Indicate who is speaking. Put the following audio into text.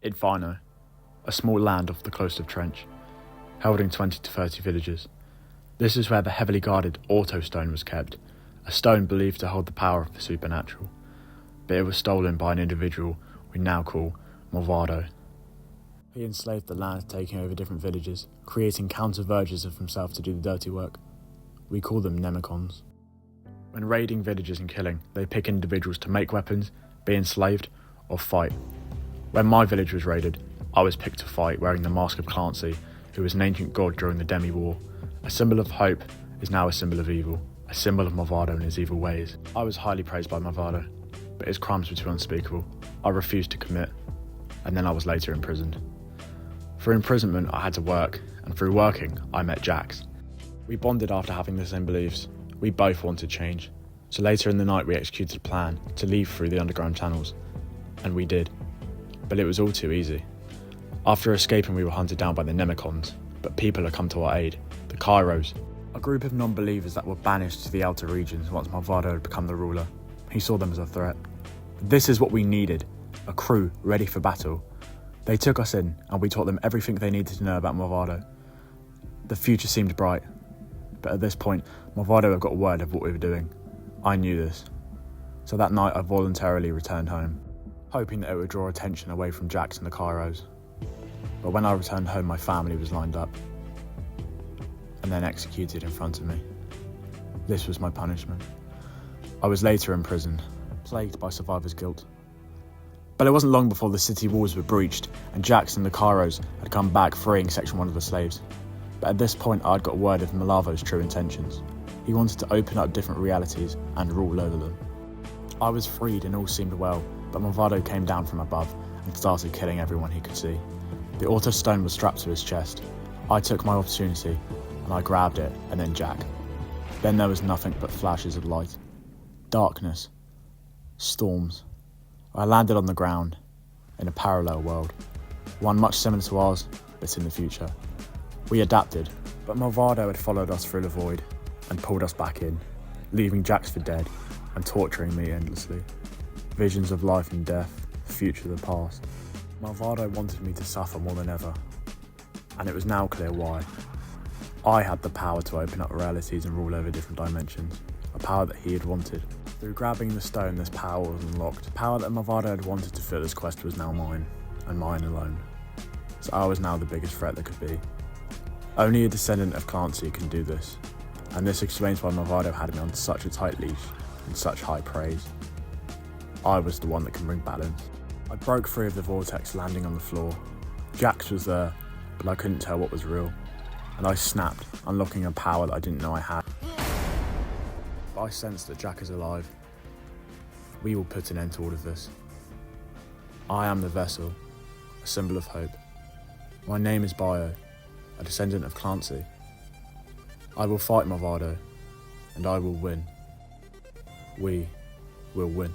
Speaker 1: Idvano, a small land off the coast of Trench, holding 20 to 30 villages. This is where the heavily guarded Auto Stone was kept, a stone believed to hold the power of the supernatural, but it was stolen by an individual we now call Malvado. He enslaved the land, taking over different villages, creating counter-versions of himself to do the dirty work. We call them Nemicons. When raiding villages and killing, they pick individuals to make weapons, be enslaved, or fight. When my village was raided, I was picked to fight wearing the mask of Clancy, who was an ancient god during the Demi War. A symbol of hope is now a symbol of evil, a symbol of Malvado and his evil ways. I was highly praised by Malvado, but his crimes were too unspeakable. I refused to commit, and then I was later imprisoned. For imprisonment, I had to work, and through working, I met Jax. We bonded after having the same beliefs. We both wanted change. So later in the night, we executed a plan to leave through the underground channels. And we did. But it was all too easy. After escaping, we were hunted down by the Nemicons, but people had come to our aid, the Kairos, a group of non-believers that were banished to the outer regions once Malvado had become the ruler. He saw them as a threat. This is what we needed, a crew ready for battle. They took us in, and we taught them everything they needed to know about Malvado. The future seemed bright, but at this point, Malvado had got word of what we were doing. I knew this. So that night I voluntarily returned home, hoping that it would draw attention away from Jax and the Kairos. But when I returned home, my family was lined up, and then executed in front of me. This was my punishment. I was later imprisoned, plagued by survivor's guilt. But it wasn't long before the city walls were breached, and Jax and the Kairos had come back freeing Section 1 of the slaves. But at this point, I'd got word of Malavo's true intentions. He wanted to open up different realities and rule over them. I was freed and all seemed well, but Malvado came down from above and started killing everyone he could see. The Auto Stone was strapped to his chest. I took my opportunity, and I grabbed it, and then Jack. Then there was nothing but flashes of light. Darkness. Storms. I landed on the ground, in a parallel world. One much similar to ours, but in the future. We adapted, but Malvado had followed us through the void and pulled us back in, leaving Jax for dead and torturing me endlessly. Visions of life and death, the future, the past. Malvado wanted me to suffer more than ever, and it was now clear why. I had the power to open up realities and rule over different dimensions, a power that he had wanted. Through grabbing the stone, this power was unlocked. The power that Malvado had wanted to fill this quest was now mine, and mine alone. So I was now the biggest threat there could be. Only a descendant of Clancy can do this, and this explains why Malvado had me on such a tight leash and such high praise. I was the one that can bring balance. I broke free of the vortex, landing on the floor. Jax was there, but I couldn't tell what was real, and I snapped, unlocking a power that I didn't know I had. But I sense that Jack is alive. We will put an end to all of this. I am the vessel, a symbol of hope. My name is Bio, a descendant of Clancy. I will fight Malvado, and I will win. We will win.